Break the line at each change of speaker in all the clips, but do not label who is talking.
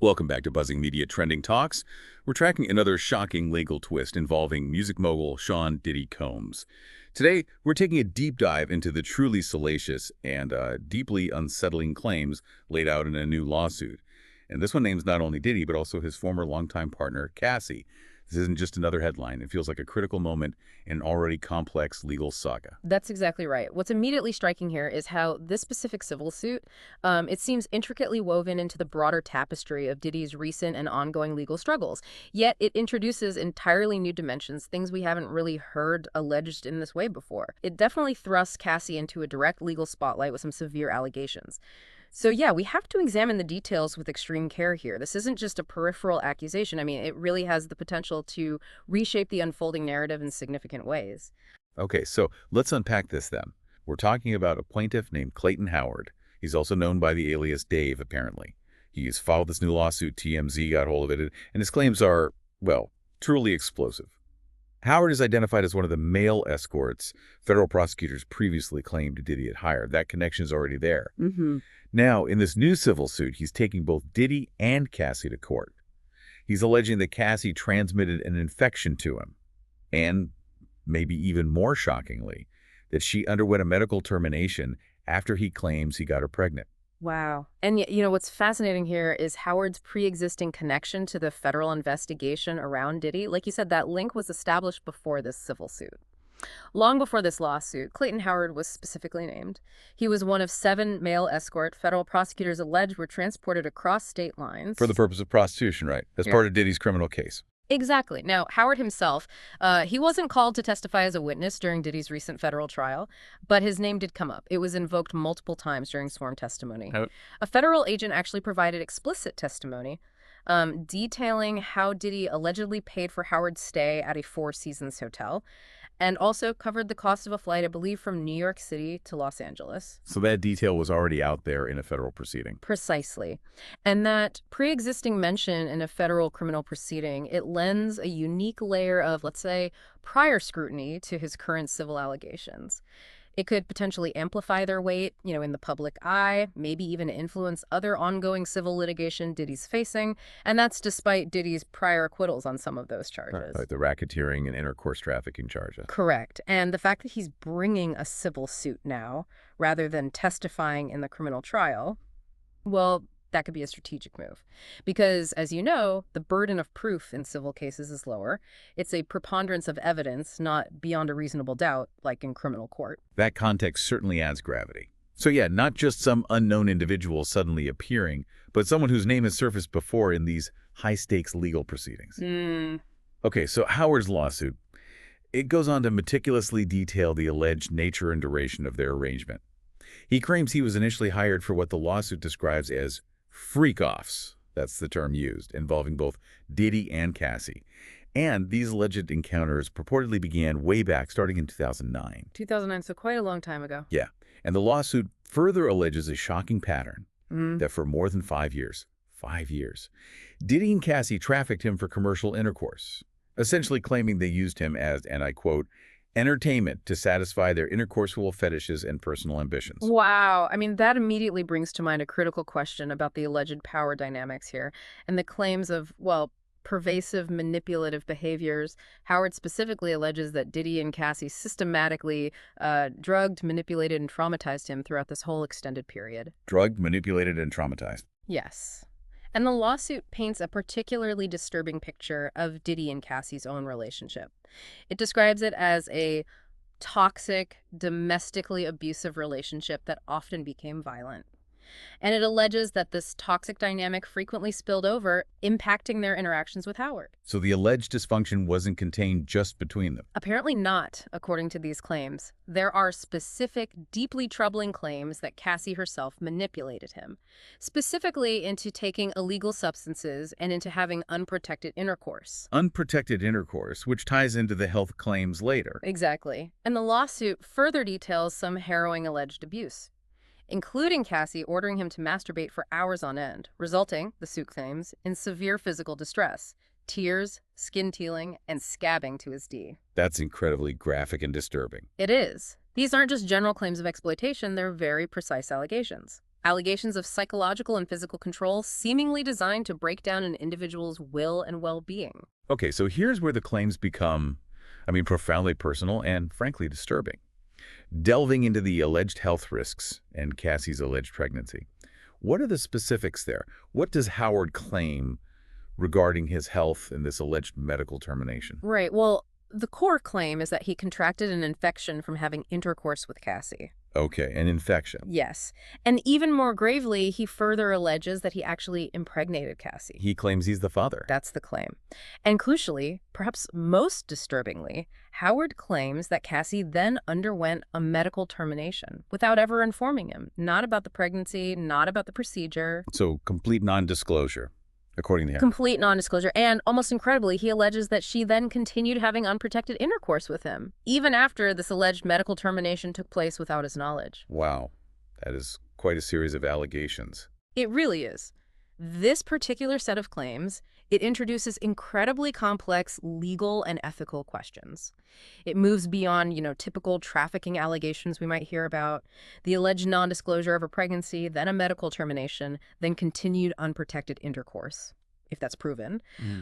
Welcome back to Buzzing Media Trending Talks. We're tracking another shocking legal twist involving music mogul Sean Diddy Combs. Today, we're taking a deep dive into the truly salacious and deeply unsettling claims laid out in a new lawsuit. And this one names not only Diddy, but also his former longtime partner, Cassie. This isn't just another headline. It feels like a critical moment in an already complex legal saga.
That's exactly right. What's immediately striking here is how this specific civil suit, it seems intricately woven into the broader tapestry of Diddy's recent and ongoing legal struggles. Yet it introduces entirely new dimensions, things we haven't really heard alleged in this way before. It definitely thrusts Cassie into a direct legal spotlight with some severe allegations. So yeah, we have to examine the details with extreme care here. This isn't just a peripheral accusation. I mean, it really has the potential to reshape the unfolding narrative in significant ways.
Okay, so let's unpack this then. We're talking about a plaintiff named Clayton Howard. He's also known by the alias Dave, apparently. He's filed this new lawsuit, TMZ got hold of it, and his claims are, well, truly explosive. Howard is identified as one of the male escorts federal prosecutors previously claimed Diddy had hired. That connection is already there. Now, in this new civil suit, he's taking both Diddy and Cassie to court. He's alleging that Cassie transmitted an infection to him, and, maybe even more shockingly, that she underwent a medical termination after he claims he got her pregnant.
Wow. And yet, what's fascinating here is Howard's pre-existing connection to the federal investigation around Diddy. Like you said, that link was established before this civil suit. Long before this lawsuit, Clayton Howard was specifically named. He was one of 7 male escort federal prosecutors alleged were transported across state lines.
For the purpose of prostitution, right? As part of Diddy's criminal case.
Exactly. Now, Howard himself, he wasn't called to testify as a witness during Diddy's recent federal trial, but his name did come up. It was invoked multiple times during sworn testimony. A federal agent actually provided explicit testimony detailing how Diddy allegedly paid for Howard's stay at a Four Seasons hotel, and also covered the cost of a flight, I believe, from New York City to Los Angeles.
So that detail was already out there in a federal proceeding.
Precisely. And that pre-existing mention in a federal criminal proceeding, it lends a unique layer of, let's say, prior scrutiny to his current civil allegations. It could potentially amplify their weight, in the public eye, maybe even influence other ongoing civil litigation Diddy's facing, and that's despite Diddy's prior acquittals on some of those charges.
Like the racketeering and intercourse trafficking charges.
Correct. And the fact that he's bringing a civil suit now, rather than testifying in the criminal trial, well, that could be a strategic move. Because, as you know, the burden of proof in civil cases is lower. It's a preponderance of evidence, not beyond a reasonable doubt, like in criminal court.
That context certainly adds gravity. So yeah, not just some unknown individual suddenly appearing, but someone whose name has surfaced before in these high-stakes legal proceedings. Okay, so Howard's lawsuit, it goes on to meticulously detail the alleged nature and duration of their arrangement. He claims he was initially hired for what the lawsuit describes as freak-offs, that's the term used, involving both Diddy and Cassie. And these alleged encounters purportedly began way back, starting in 2009.
2009, so quite a long time ago.
Yeah, and the lawsuit further alleges a shocking pattern that for more than 5 years, Diddy and Cassie trafficked him for commercial intercourse, essentially claiming they used him as, and I quote, entertainment to satisfy their intercoursal fetishes and personal ambitions.
Wow. I mean, that immediately brings to mind a critical question about the alleged power dynamics here and the claims of, well, pervasive manipulative behaviors. Howard specifically alleges that Diddy and Cassie systematically drugged, manipulated, and traumatized him throughout this whole extended period.
Drugged, manipulated, and traumatized.
Yes. And the lawsuit paints a particularly disturbing picture of Diddy and Cassie's own relationship. It describes it as a toxic, domestically abusive relationship that often became violent. And it alleges that this toxic dynamic frequently spilled over, impacting their interactions with Howard.
So the alleged dysfunction wasn't contained just between them?
Apparently not, according to these claims. There are specific, deeply troubling claims that Cassie herself manipulated him, specifically into taking illegal substances and into having unprotected intercourse.
Unprotected intercourse, which ties into the health claims later.
Exactly. And the lawsuit further details some harrowing alleged abuse, including Cassie ordering him to masturbate for hours on end, resulting, the suit claims, in severe physical distress, tears, skin tealing, and scabbing to his D.
That's incredibly graphic and disturbing.
It is. These aren't just general claims of exploitation, they're very precise allegations. Allegations of psychological and physical control seemingly designed to break down an individual's will and well-being.
Okay, so here's where the claims become, profoundly personal and frankly disturbing. Delving into the alleged health risks and Cassie's alleged pregnancy. What are the specifics there? What does Howard claim regarding his health and this alleged medical termination?
Right. Well, the core claim is that he contracted an infection from having intercourse with Cassie.
Okay, an infection.
Yes. And even more gravely, he further alleges that he actually impregnated Cassie.
He claims he's the father.
That's the claim. And crucially, perhaps most disturbingly, Howard claims that Cassie then underwent a medical termination without ever informing him. Not about the pregnancy, not about the procedure.
So complete non-disclosure, according to him.
Complete non-disclosure. And almost incredibly, he alleges that she then continued having unprotected intercourse with him, even after this alleged medical termination took place without his knowledge.
Wow, that is quite a series of allegations.
It really is. This particular set of claims, it introduces incredibly complex legal and ethical questions. It moves beyond, typical trafficking allegations we might hear about, the alleged non-disclosure of a pregnancy, then a medical termination, then continued unprotected intercourse, if that's proven.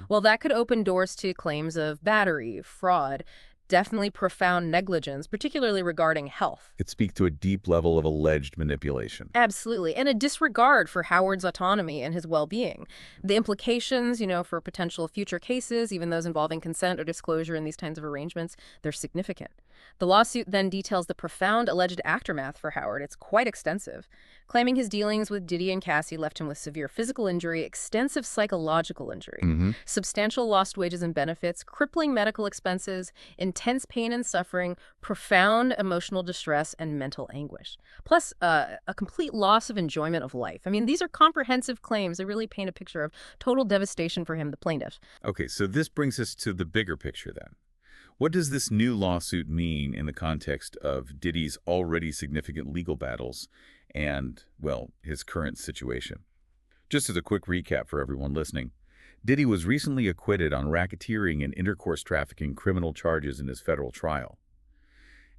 Well, that could open doors to claims of battery, fraud, definitely profound negligence, particularly regarding health.
It speaks to a deep level of alleged manipulation.
Absolutely. And a disregard for Howard's autonomy and his well-being. The implications, for potential future cases, even those involving consent or disclosure in these kinds of arrangements, they're significant. The lawsuit then details the profound alleged aftermath for Howard. It's quite extensive, claiming his dealings with Diddy and Cassie left him with severe physical injury, extensive psychological injury, substantial lost wages and benefits, crippling medical expenses, intense pain and suffering, profound emotional distress, and mental anguish. Plus, a complete loss of enjoyment of life. These are comprehensive claims. They really paint a picture of total devastation for him, the plaintiff.
Okay, so this brings us to the bigger picture then. What does this new lawsuit mean in the context of Diddy's already significant legal battles and, well, his current situation? Just as a quick recap for everyone listening, Diddy was recently acquitted on racketeering and intercourse trafficking criminal charges in his federal trial.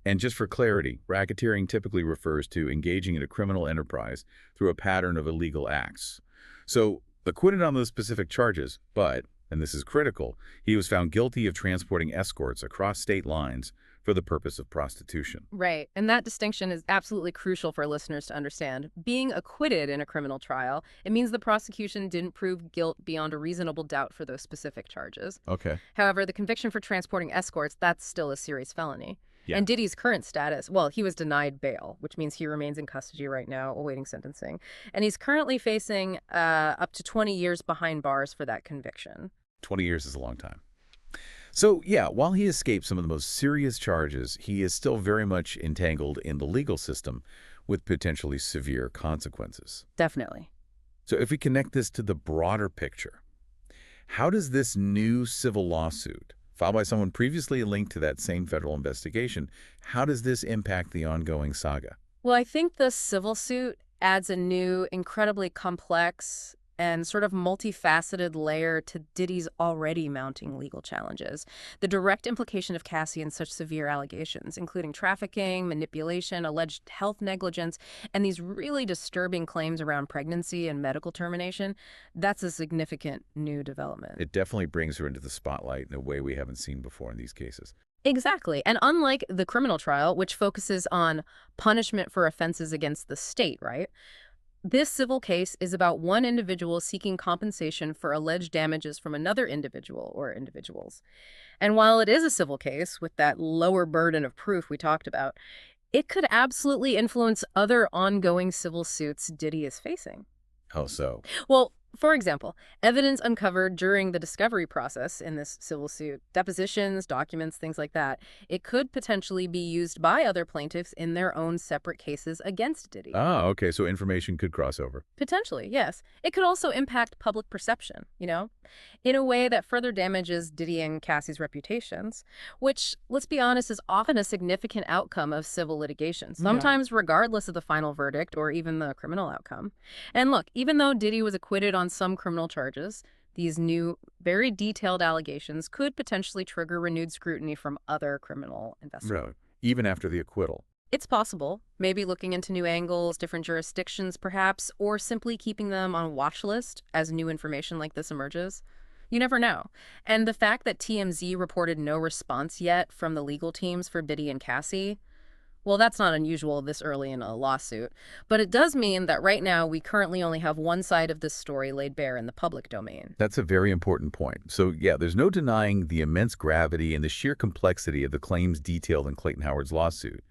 And just for clarity, racketeering typically refers to engaging in a criminal enterprise through a pattern of illegal acts. So, acquitted on those specific charges, but, and this is critical, he was found guilty of transporting escorts across state lines for the purpose of prostitution.
Right. And that distinction is absolutely crucial for listeners to understand. Being acquitted in a criminal trial, it means the prosecution didn't prove guilt beyond a reasonable doubt for those specific charges.
Okay.
However, the conviction for transporting escorts, that's still a serious felony.
Yeah.
And Diddy's current status, well, he was denied bail, which means he remains in custody right now, awaiting sentencing. And he's currently facing up to 20 years behind bars for that conviction.
20 years is a long time. So, yeah, while he escaped some of the most serious charges, he is still very much entangled in the legal system with potentially severe consequences.
Definitely.
So if we connect this to the broader picture, how does this new civil lawsuit, filed by someone previously linked to that same federal investigation, how does this impact the ongoing saga?
Well, I think the civil suit adds a new, incredibly complex and sort of multifaceted layer to Diddy's already mounting legal challenges. The direct implication of Cassie in such severe allegations, including trafficking, manipulation, alleged health negligence, and these really disturbing claims around pregnancy and medical termination, that's a significant new development.
It definitely brings her into the spotlight in a way we haven't seen before in these cases.
Exactly. And unlike the criminal trial, which focuses on punishment for offenses against the state, right? This civil case is about one individual seeking compensation for alleged damages from another individual or individuals. And while it is a civil case with that lower burden of proof we talked about, it could absolutely influence other ongoing civil suits Diddy is facing.
How so?
Well, for example, evidence uncovered during the discovery process in this civil suit, depositions, documents, things like that, it could potentially be used by other plaintiffs in their own separate cases against Diddy.
Ah, okay, so information could cross over.
Potentially, yes. It could also impact public perception, in a way that further damages Diddy and Cassie's reputations, which, let's be honest, is often a significant outcome of civil litigation, sometimes regardless of the final verdict or even the criminal outcome. And look, even though Diddy was acquitted on some criminal charges, these new, very detailed allegations could potentially trigger renewed scrutiny from other criminal investigators.
Right. Even after the acquittal.
It's possible, maybe looking into new angles, different jurisdictions perhaps, or simply keeping them on a watch list as new information like this emerges. You never know. And the fact that TMZ reported no response yet from the legal teams for Diddy and Cassie, well, that's not unusual this early in a lawsuit. But it does mean that right now we currently only have one side of this story laid bare in the public domain.
That's a very important point. So, yeah, there's no denying the immense gravity and the sheer complexity of the claims detailed in Clayton Howard's lawsuit.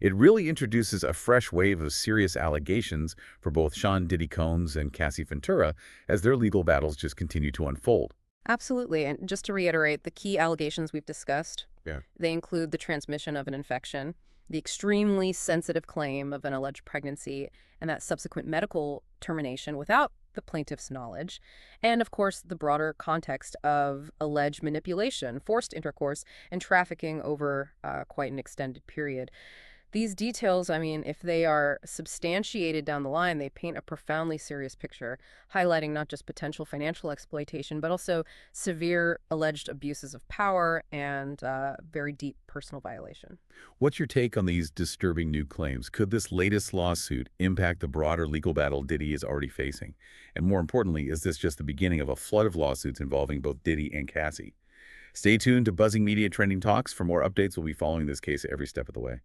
It really introduces a fresh wave of serious allegations for both Sean Diddy Combs and Cassie Ventura as their legal battles just continue to unfold.
Absolutely. And just to reiterate, the key allegations we've discussed,
Yeah.
they include the transmission of an infection, the extremely sensitive claim of an alleged pregnancy, and that subsequent medical termination without the plaintiff's knowledge, and of course, the broader context of alleged manipulation, forced intercourse, and trafficking over quite an extended period. These details, I mean, if they are substantiated down the line, they paint a profoundly serious picture, highlighting not just potential financial exploitation, but also severe alleged abuses of power and very deep personal violation.
What's your take on these disturbing new claims? Could this latest lawsuit impact the broader legal battle Diddy is already facing? And more importantly, is this just the beginning of a flood of lawsuits involving both Diddy and Cassie? Stay tuned to Buzzing Media Trending Talks. For more updates, we'll be following this case every step of the way.